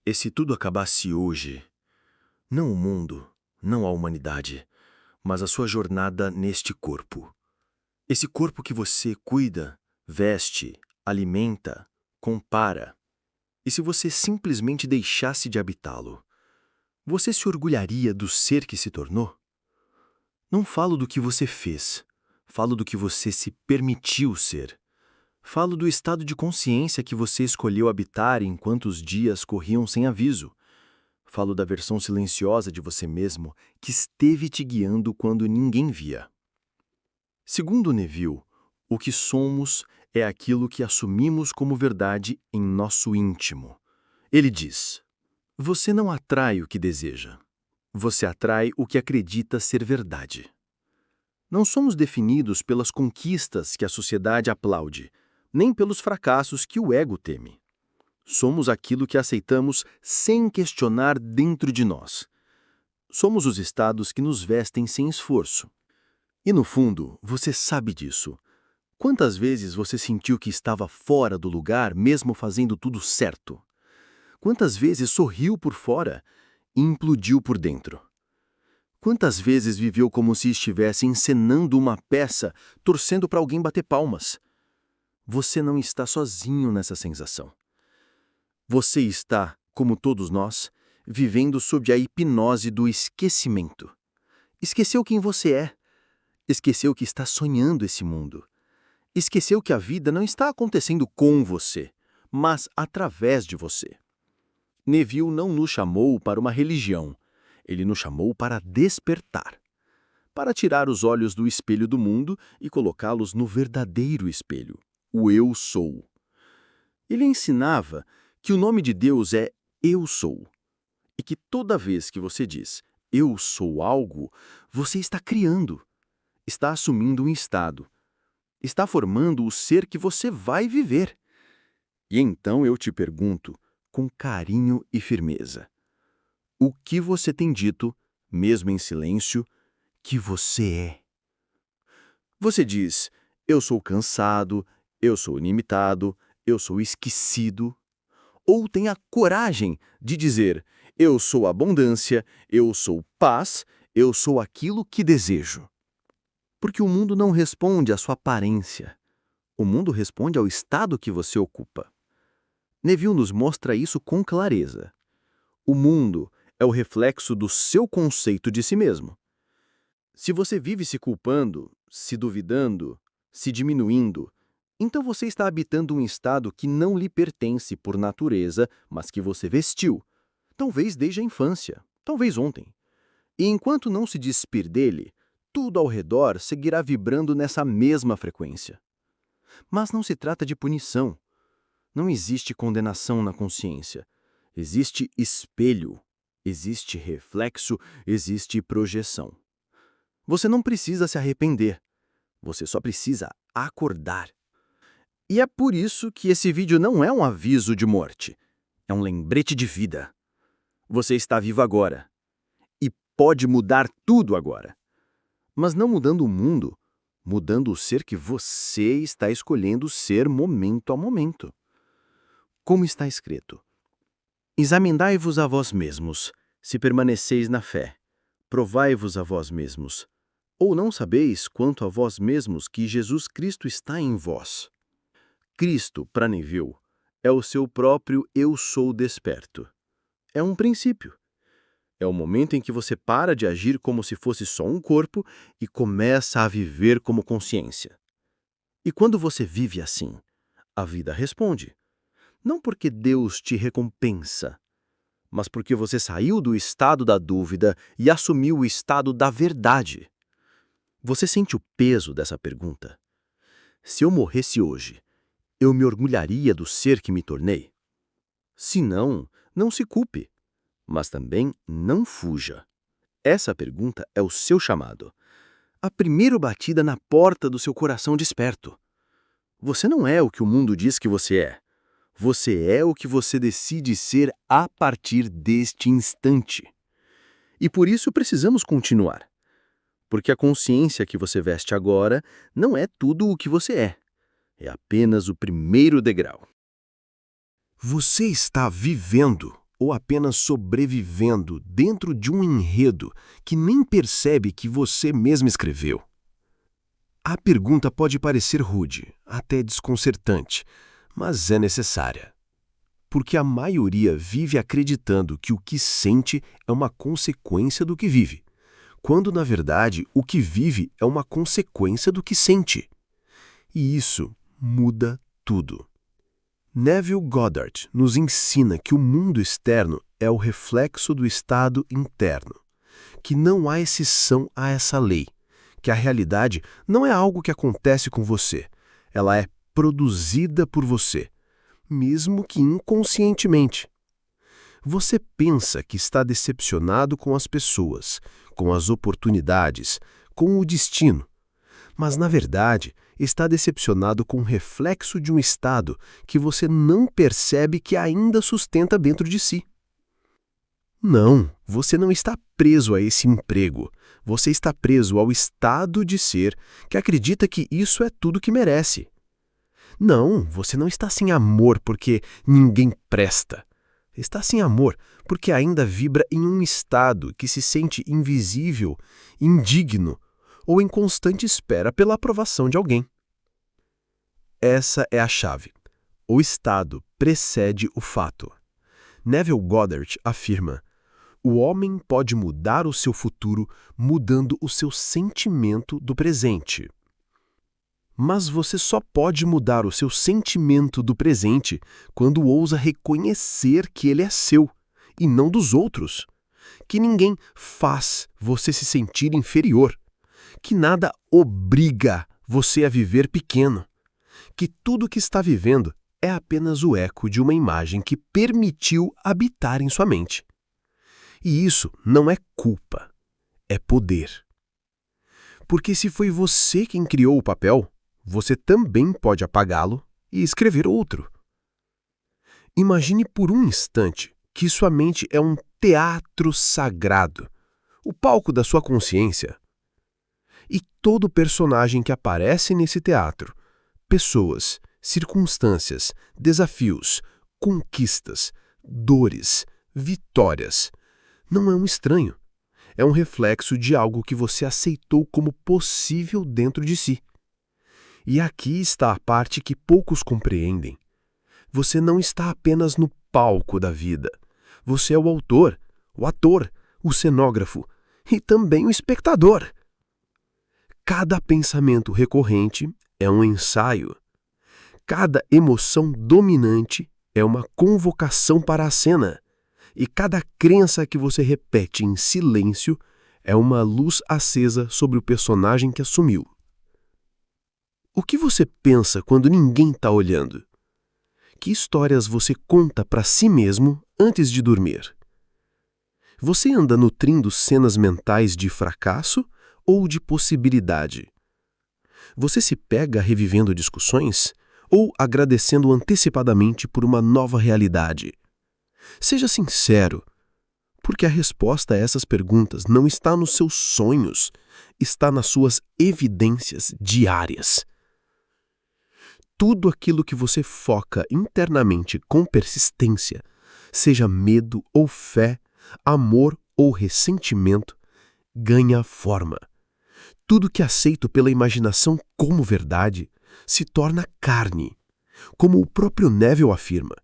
E se tudo acabasse hoje, não o mundo, não a humanidade, mas a sua jornada neste corpo. Esse corpo que você cuida, veste, alimenta, compara. E se você simplesmente deixasse de habitá-lo, você se orgulharia do ser que se tornou? Não falo do que você fez, falo do que você se permitiu ser. Falo do estado de consciência que você escolheu habitar enquanto os dias corriam sem aviso. Falo da versão silenciosa de você mesmo que esteve te guiando quando ninguém via. Segundo Neville, o que somos é aquilo que assumimos como verdade em nosso íntimo. Ele diz: você não atrai o que deseja. Você atrai o que acredita ser verdade. Não somos definidos pelas conquistas que a sociedade aplaude, nem pelos fracassos que o ego teme. Somos aquilo que aceitamos sem questionar dentro de nós. Somos os estados que nos vestem sem esforço. E no fundo, você sabe disso. Quantas vezes você sentiu que estava fora do lugar mesmo fazendo tudo certo? Quantas vezes sorriu por fora e implodiu por dentro? Quantas vezes viveu como se estivesse encenando uma peça, torcendo para alguém bater palmas? Você não está sozinho nessa sensação. Você está, como todos nós, vivendo sob a hipnose do esquecimento. Esqueceu quem você é. Esqueceu que está sonhando esse mundo. Esqueceu que a vida não está acontecendo com você, mas através de você. Neville não nos chamou para uma religião. Ele nos chamou para despertar. Para tirar os olhos do espelho do mundo e colocá-los no verdadeiro espelho, o Eu Sou. Ele ensinava que o nome de Deus é Eu Sou, e que toda vez que você diz Eu sou algo, você está criando, está assumindo um estado, está formando o ser que você vai viver. E então eu te pergunto, com carinho e firmeza, o que você tem dito, mesmo em silêncio, que você é? Você diz, eu sou cansado, eu sou ilimitado, eu sou esquecido. Ou tem a coragem de dizer, eu sou abundância, eu sou paz, eu sou aquilo que desejo. Porque o mundo não responde à sua aparência. O mundo responde ao estado que você ocupa. Neville nos mostra isso com clareza. O mundo é o reflexo do seu conceito de si mesmo. Se você vive se culpando, se duvidando, se diminuindo, então você está habitando um estado que não lhe pertence por natureza, mas que você vestiu, talvez desde a infância, talvez ontem. E enquanto não se despir dele, tudo ao redor seguirá vibrando nessa mesma frequência. Mas não se trata de punição. Não existe condenação na consciência. Existe espelho, existe reflexo, existe projeção. Você não precisa se arrepender. Você só precisa acordar. E é por isso que esse vídeo não é um aviso de morte. É um lembrete de vida. Você está vivo agora. E pode mudar tudo agora. Mas não mudando o mundo, mudando o ser que você está escolhendo ser momento a momento. Como está escrito: examinai-vos a vós mesmos, se permaneceis na fé. Provai-vos a vós mesmos. Ou não sabeis quanto a vós mesmos que Jesus Cristo está em vós? Cristo, para Neville, é o seu próprio Eu Sou desperto. É um princípio. É o momento em que você para de agir como se fosse só um corpo e começa a viver como consciência. E quando você vive assim, a vida responde. Não porque Deus te recompensa, mas porque você saiu do estado da dúvida e assumiu o estado da verdade. Você sente o peso dessa pergunta? Se eu morresse hoje, eu me orgulharia do ser que me tornei? Se não, não se culpe, mas também não fuja. Essa pergunta é o seu chamado. A primeira batida na porta do seu coração desperto. Você não é o que o mundo diz que você é. Você é o que você decide ser a partir deste instante. E por isso precisamos continuar. Porque a consciência que você veste agora não é tudo o que você é. É apenas o primeiro degrau. Você está vivendo ou apenas sobrevivendo dentro de um enredo que nem percebe que você mesmo escreveu? A pergunta pode parecer rude, até desconcertante, mas é necessária. Porque a maioria vive acreditando que o que sente é uma consequência do que vive, quando, na verdade, o que vive é uma consequência do que sente. E isso muda tudo. Neville Goddard nos ensina que o mundo externo é o reflexo do estado interno, que não há exceção a essa lei, que a realidade não é algo que acontece com você, ela é produzida por você, mesmo que inconscientemente. Você pensa que está decepcionado com as pessoas, com as oportunidades, com o destino, mas, na verdade, está decepcionado com o reflexo de um estado que você não percebe que ainda sustenta dentro de si. Não, você não está preso a esse emprego. Você está preso ao estado de ser que acredita que isso é tudo que merece. Não, você não está sem amor porque ninguém presta. Está sem amor porque ainda vibra em um estado que se sente invisível, indigno, ou em constante espera pela aprovação de alguém. Essa é a chave. O estado precede o fato. Neville Goddard afirma: o homem pode mudar o seu futuro mudando o seu sentimento do presente. Mas você só pode mudar o seu sentimento do presente quando ousa reconhecer que ele é seu, e não dos outros. Que ninguém faz você se sentir inferior. Que nada obriga você a viver pequeno. Que tudo que está vivendo é apenas o eco de uma imagem que permitiu habitar em sua mente. E isso não é culpa, é poder. Porque se foi você quem criou o papel, você também pode apagá-lo e escrever outro. Imagine por um instante que sua mente é um teatro sagrado, o palco da sua consciência. E todo personagem que aparece nesse teatro, pessoas, circunstâncias, desafios, conquistas, dores, vitórias, não é um estranho. É um reflexo de algo que você aceitou como possível dentro de si. E aqui está a parte que poucos compreendem. Você não está apenas no palco da vida. Você é o autor, o ator, o cenógrafo e também o espectador. Cada pensamento recorrente é um ensaio. Cada emoção dominante é uma convocação para a cena. E cada crença que você repete em silêncio é uma luz acesa sobre o personagem que assumiu. O que você pensa quando ninguém está olhando? Que histórias você conta para si mesmo antes de dormir? Você anda nutrindo cenas mentais de fracasso ou de possibilidade? Você se pega revivendo discussões ou agradecendo antecipadamente por uma nova realidade? Seja sincero, porque a resposta a essas perguntas não está nos seus sonhos, está nas suas evidências diárias. Tudo aquilo que você foca internamente com persistência, seja medo ou fé, amor ou ressentimento, ganha forma. Tudo que aceito pela imaginação como verdade se torna carne, como o próprio Neville afirma.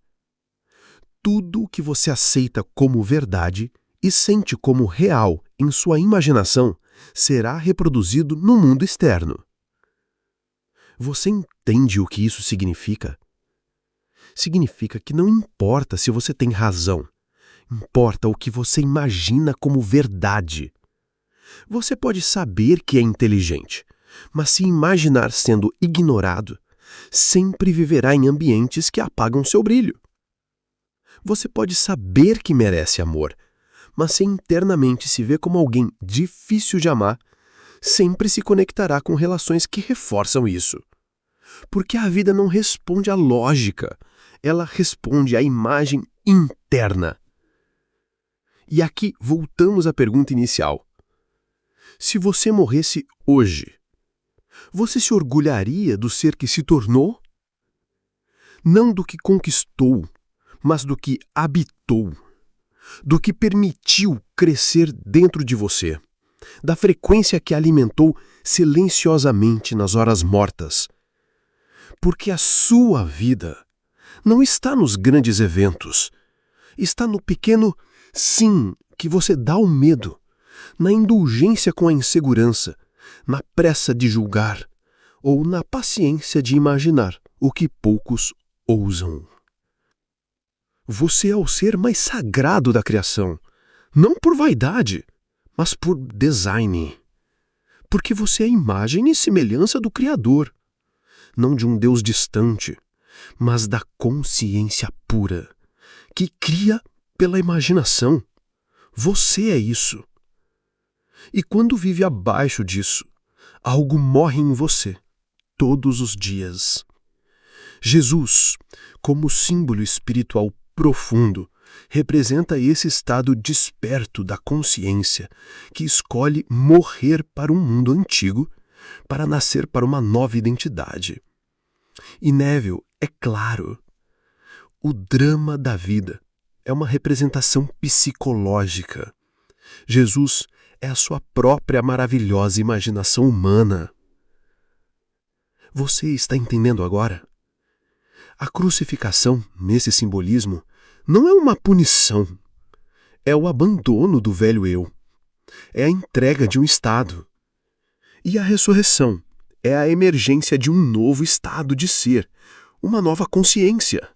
Tudo o que você aceita como verdade e sente como real em sua imaginação será reproduzido no mundo externo. Você entende o que isso significa? Significa que não importa se você tem razão, importa o que você imagina como verdade. Você pode saber que é inteligente, mas se imaginar sendo ignorado, sempre viverá em ambientes que apagam seu brilho. Você pode saber que merece amor, mas se internamente se vê como alguém difícil de amar, sempre se conectará com relações que reforçam isso. Porque a vida não responde à lógica, ela responde à imagem interna. E aqui voltamos à pergunta inicial. Se você morresse hoje, você se orgulharia do ser que se tornou? Não do que conquistou, mas do que habitou. do que permitiu crescer dentro de você, da frequência que alimentou silenciosamente nas horas mortas. Porque a sua vida não está nos grandes eventos, está no pequeno sim que você dá ao medo, na indulgência com a insegurança, na pressa de julgar ou na paciência de imaginar o que poucos ousam. Você é o ser mais sagrado da criação, não por vaidade, mas por design. Porque você é a imagem e semelhança do Criador, não de um Deus distante, mas da consciência pura, que cria pela imaginação. Você é isso. E quando vive abaixo disso, algo morre em você, todos os dias. Jesus, como símbolo espiritual profundo, representa esse estado desperto da consciência que escolhe morrer para um mundo antigo para nascer para uma nova identidade. E Neville, é claro, o drama da vida é uma representação psicológica. Jesus é a sua própria maravilhosa imaginação humana. Você está entendendo agora? A crucificação, nesse simbolismo, não é uma punição. É o abandono do velho eu. É a entrega de um estado. E a ressurreição é a emergência de um novo estado de ser, uma nova consciência.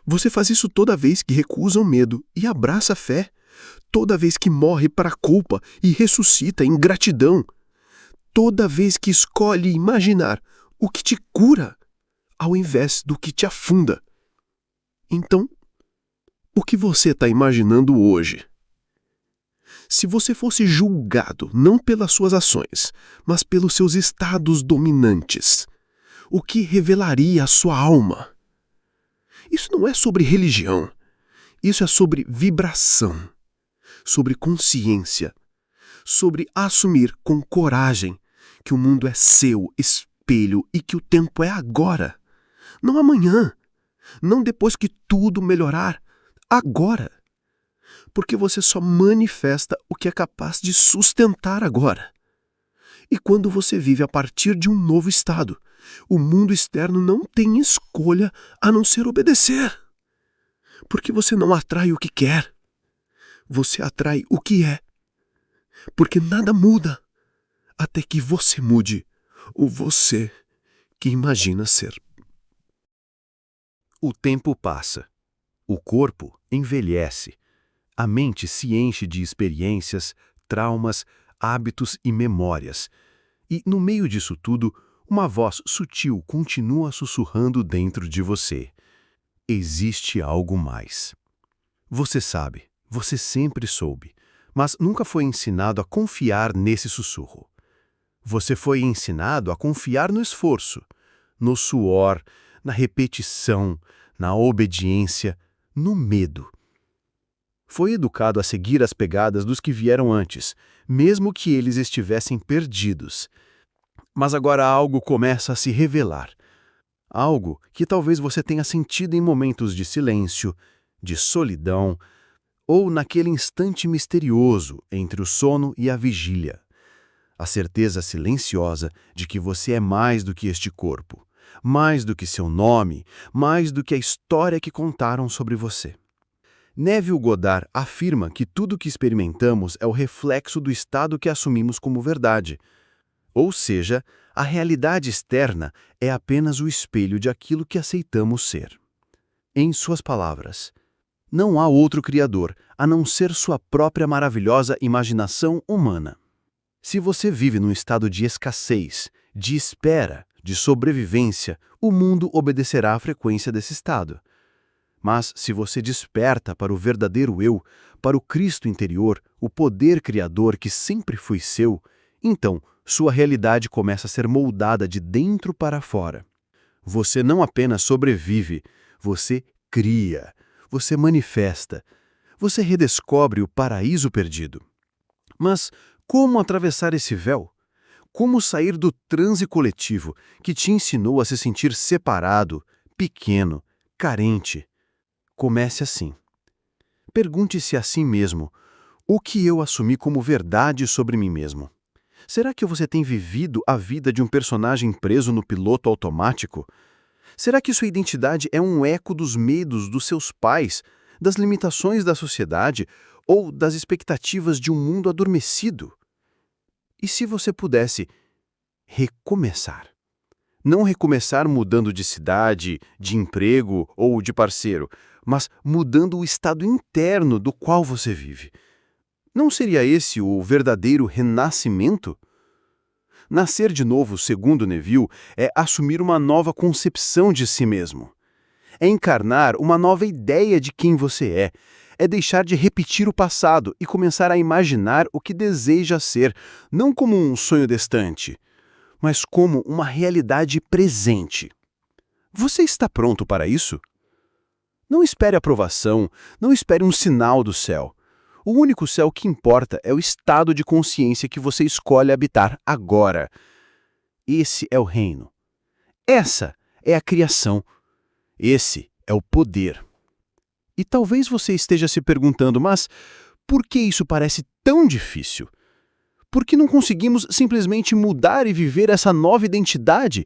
Você faz isso toda vez que recusa o medo e abraça a fé, toda vez que morre para a culpa e ressuscita em gratidão, toda vez que escolhe imaginar o que te cura, ao invés do que te afunda. Então, o que você está imaginando hoje? Se você fosse julgado não pelas suas ações, mas pelos seus estados dominantes, o que revelaria a sua alma? Isso não é sobre religião. Isso é sobre vibração, sobre consciência, sobre assumir com coragem que o mundo é seu espelho e que o tempo é agora. Não amanhã, não depois que tudo melhorar, agora. Porque você só manifesta o que é capaz de sustentar agora. E quando você vive a partir de um novo estado, o mundo externo não tem escolha a não ser obedecer. Porque você não atrai o que quer, você atrai o que é. Porque nada muda até que você mude o você que imagina ser. O tempo passa. O corpo envelhece. A mente se enche de experiências, traumas, hábitos e memórias. E, no meio disso tudo, uma voz sutil continua sussurrando dentro de você. Existe algo mais. Você sabe, você sempre soube, mas nunca foi ensinado a confiar nesse sussurro. Você foi ensinado a confiar no esforço, no suor, na repetição, na obediência, no medo. Foi educado a seguir as pegadas dos que vieram antes, mesmo que eles estivessem perdidos. Mas agora algo começa a se revelar. Algo que talvez você tenha sentido em momentos de silêncio, de solidão, ou naquele instante misterioso entre o sono e a vigília. A certeza silenciosa de que você é mais do que este corpo, mais do que seu nome, mais do que a história que contaram sobre você. Neville Goddard afirma que tudo o que experimentamos é o reflexo do estado que assumimos como verdade. Ou seja, a realidade externa é apenas o espelho de aquilo que aceitamos ser. Em suas palavras, não há outro Criador a não ser sua própria maravilhosa imaginação humana. Se você vive num estado de escassez, de espera, de sobrevivência, o mundo obedecerá à frequência desse estado. Mas se você desperta para o verdadeiro eu, para o Cristo interior, o poder criador que sempre foi seu, então sua realidade começa a ser moldada de dentro para fora. Você não apenas sobrevive, você cria, você manifesta, você redescobre o paraíso perdido. Mas como atravessar esse véu? Como sair do transe coletivo que te ensinou a se sentir separado, pequeno, carente? Comece assim. pergunte-se a si mesmo: o que eu assumi como verdade sobre mim mesmo? Será que você tem vivido a vida de um personagem preso no piloto automático? Será que sua identidade é um eco dos medos dos seus pais, das limitações da sociedade ou das expectativas de um mundo adormecido? E se você pudesse recomeçar? Não recomeçar mudando de cidade, de emprego ou de parceiro, mas mudando o estado interno do qual você vive. Não seria esse o verdadeiro renascimento? Nascer de novo, segundo Neville, é assumir uma nova concepção de si mesmo. É encarnar uma nova ideia de quem você é. É deixar de repetir o passado e começar a imaginar o que deseja ser, não como um sonho distante, mas como uma realidade presente. Você está pronto para isso? Não espere aprovação, não espere um sinal do céu. O único céu que importa é o estado de consciência que você escolhe habitar agora. Esse é o reino. Essa é a criação. Esse é o poder. E talvez você esteja se perguntando, mas por que isso parece tão difícil? Por que não conseguimos simplesmente mudar e viver essa nova identidade?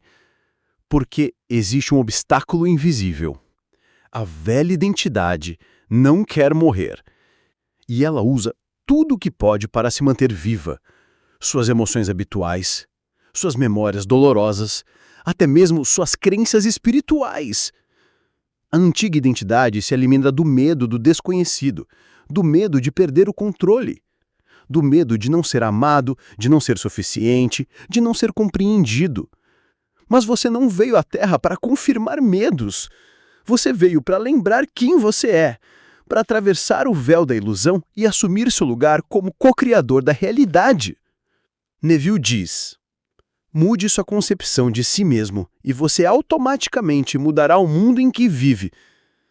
Porque existe um obstáculo invisível. A velha identidade não quer morrer. E ela usa tudo o que pode para se manter viva. Suas emoções habituais, suas memórias dolorosas, até mesmo suas crenças espirituais. A antiga identidade se alimenta do medo do desconhecido, do medo de perder o controle, do medo de não ser amado, de não ser suficiente, de não ser compreendido. Mas você não veio à Terra para confirmar medos. Você veio para lembrar quem você é, para atravessar o véu da ilusão e assumir seu lugar como co-criador da realidade. Neville diz: mude sua concepção de si mesmo e você automaticamente mudará o mundo em que vive.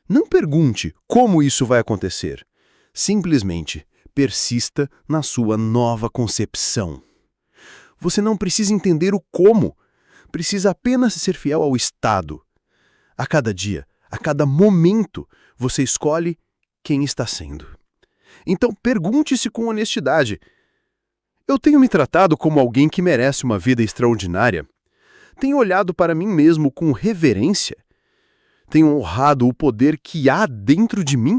Não pergunte como isso vai acontecer. Simplesmente persista na sua nova concepção. Você não precisa entender o como, precisa apenas ser fiel ao estado. A cada dia, a cada momento, você escolhe quem está sendo. Então pergunte-se com honestidade: eu tenho me tratado como alguém que merece uma vida extraordinária? Tenho olhado para mim mesmo com reverência? Tenho honrado o poder que há dentro de mim?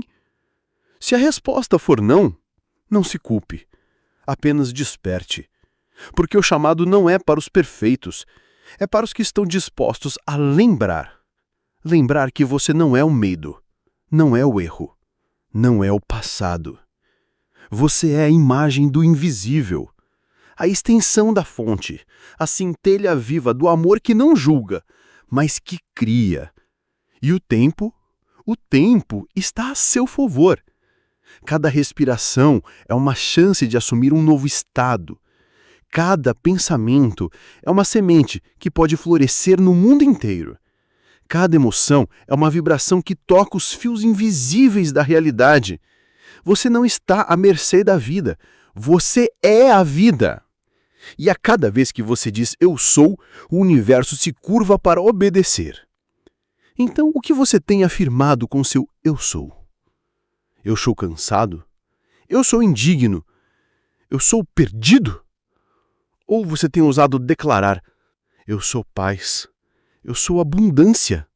Se a resposta for não, não se culpe. Apenas desperte. Porque o chamado não é para os perfeitos, é para os que estão dispostos a lembrar. Lembrar que você não é o medo, não é o erro, não é o passado. Você é a imagem do invisível, a extensão da fonte, a centelha viva do amor que não julga, mas que cria. E o tempo está a seu favor. Cada respiração é uma chance de assumir um novo estado. Cada pensamento é uma semente que pode florescer no mundo inteiro. Cada emoção é uma vibração que toca os fios invisíveis da realidade. Você não está à mercê da vida. Você é a vida. E a cada vez que você diz "eu sou", o universo se curva para obedecer. Então, o que você tem afirmado com seu "eu sou"? Eu sou cansado? Eu sou indigno? Eu sou perdido? Ou você tem ousado declarar: eu sou paz, eu sou abundância,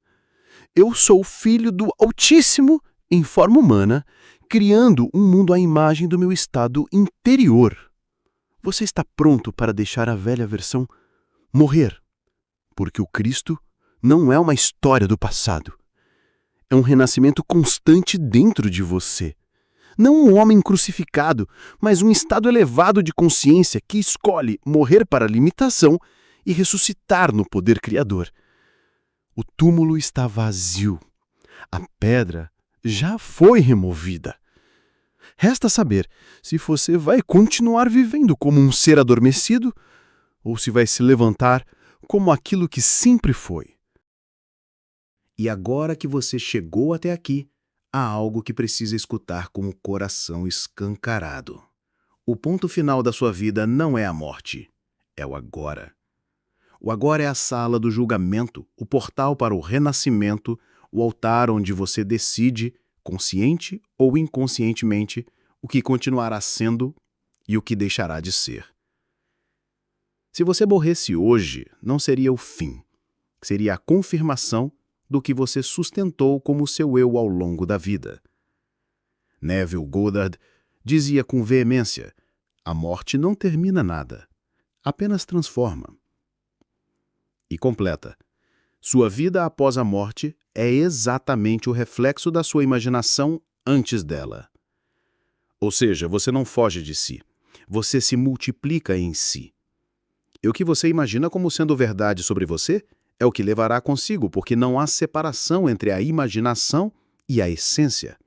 eu sou filho do Altíssimo em forma humana, criando um mundo à imagem do meu estado interior? Você está pronto para deixar a velha versão morrer? Porque o Cristo não é uma história do passado. É um renascimento constante dentro de você. Não um homem crucificado, mas um estado elevado de consciência que escolhe morrer para a limitação e ressuscitar no poder criador. O túmulo está vazio. A pedra já foi removida. Resta saber se você vai continuar vivendo como um ser adormecido ou se vai se levantar como aquilo que sempre foi. E agora que você chegou até aqui, há algo que precisa escutar com o coração escancarado. O ponto final da sua vida não é a morte, é o agora. O agora é a sala do julgamento, o portal para o renascimento, o altar onde você decide consciente ou inconscientemente, o que continuará sendo e o que deixará de ser. Se você morresse hoje, não seria o fim. Seria a confirmação do que você sustentou como seu eu ao longo da vida. Neville Goddard dizia com veemência: a morte não termina nada, apenas transforma. E completa: sua vida após a morte é exatamente o reflexo da sua imaginação antes dela. Ou seja, você não foge de si, você se multiplica em si. E o que você imagina como sendo verdade sobre você é o que levará consigo, porque não há separação entre a imaginação e a essência.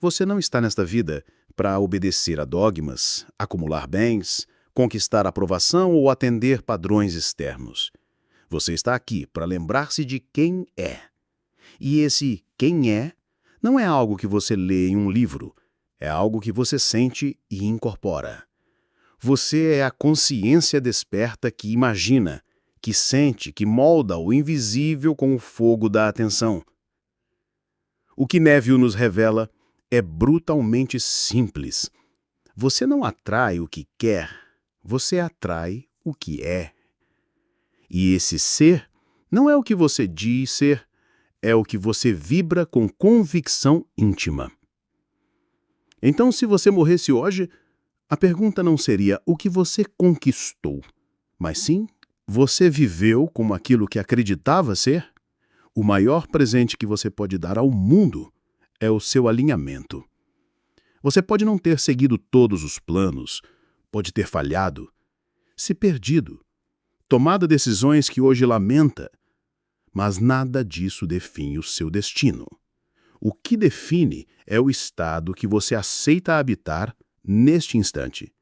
Você não está nesta vida para obedecer a dogmas, acumular bens, conquistar aprovação ou atender padrões externos. Você está aqui para lembrar-se de quem é. E esse quem é não é algo que você lê em um livro, é algo que você sente e incorpora. Você é a consciência desperta que imagina, que sente, que molda o invisível com o fogo da atenção. O que Neville nos revela é brutalmente simples. Você não atrai o que quer, você atrai o que é. E esse ser não é o que você diz ser, é o que você vibra com convicção íntima. Então, se você morresse hoje, a pergunta não seria o que você conquistou, mas sim, você viveu como aquilo que acreditava ser? O maior presente que você pode dar ao mundo é o seu alinhamento. Você pode não ter seguido todos os planos, pode ter falhado, se perdido, tomado decisões que hoje lamenta, mas nada disso define o seu destino. O que define é o estado que você aceita habitar neste instante,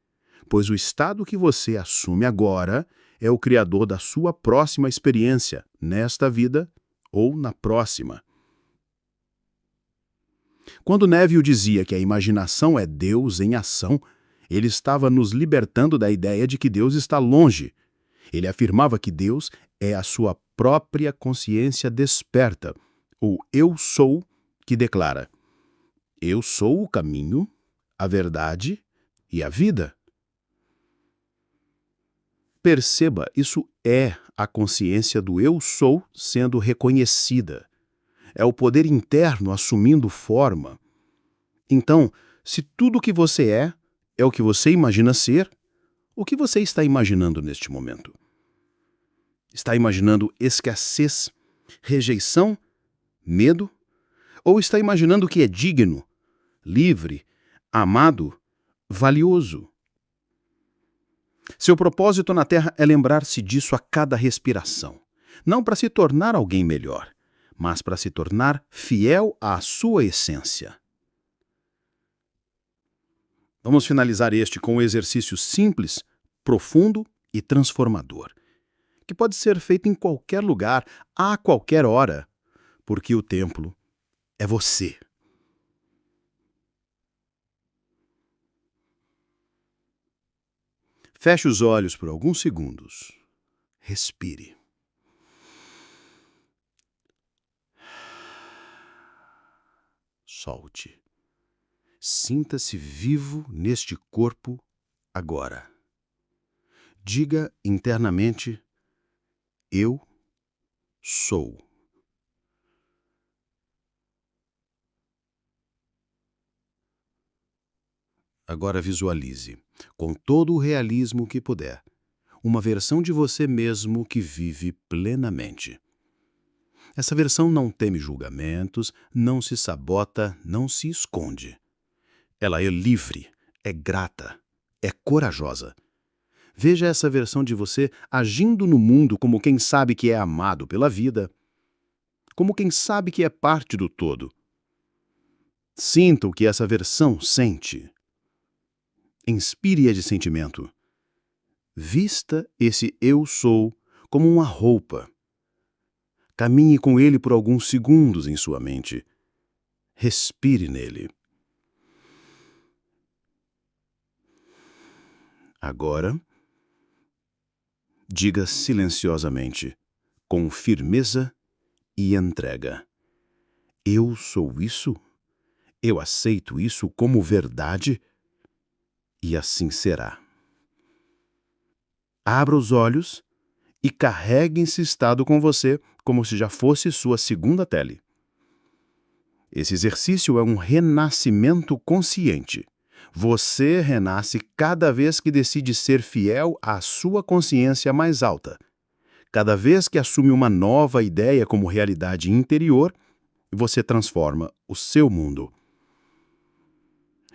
pois o estado que você assume agora é o criador da sua próxima experiência, nesta vida ou na próxima. Quando Neville dizia que a imaginação é Deus em ação, ele estava nos libertando da ideia de que Deus está longe. Ele afirmava que Deus é a sua própria consciência desperta, o eu sou, que declara: eu sou o caminho, a verdade e a vida. Perceba, isso é a consciência do eu sou sendo reconhecida. É o poder interno assumindo forma. Então, se tudo o que você é o que você imagina ser, o que você está imaginando neste momento? Está imaginando escassez, rejeição, medo? Ou está imaginando que é digno, livre, amado, valioso? Seu propósito na Terra é lembrar-se disso a cada respiração. Não para se tornar alguém melhor, mas para se tornar fiel à sua essência. Vamos finalizar este com um exercício simples, profundo e transformador, que pode ser feito em qualquer lugar, a qualquer hora, porque o templo é você. Feche os olhos por alguns segundos. Respire. Solte. Sinta-se vivo neste corpo agora. Diga internamente: eu sou. Agora visualize, com todo o realismo que puder, uma versão de você mesmo que vive plenamente. Essa versão não teme julgamentos, não se sabota, não se esconde. Ela é livre, é grata, é corajosa. Veja essa versão de você agindo no mundo como quem sabe que é amado pela vida, como quem sabe que é parte do todo. Sinta o que essa versão sente. Inspire esse sentimento. Vista esse eu sou como uma roupa. Caminhe com ele por alguns segundos em sua mente. Respire nele. Agora, diga silenciosamente, com firmeza e entrega: Eu sou isso? Eu aceito isso como verdade? E assim será. Abra os olhos e carregue esse estado com você como se já fosse sua segunda tele. Esse exercício é um renascimento consciente. Você renasce cada vez que decide ser fiel à sua consciência mais alta. Cada vez que assume uma nova ideia como realidade interior, você transforma o seu mundo.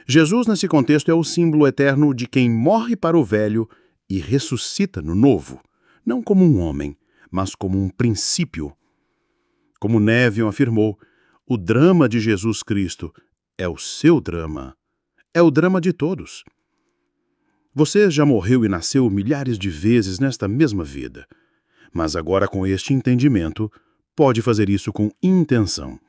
Jesus, nesse contexto, é o símbolo eterno de quem morre para o velho e ressuscita no novo, não como um homem, mas como um princípio. Como Neville afirmou, o drama de Jesus Cristo é o seu drama. É o drama de todos. Você já morreu e nasceu milhares de vezes nesta mesma vida, mas agora com este entendimento, pode fazer isso com intenção.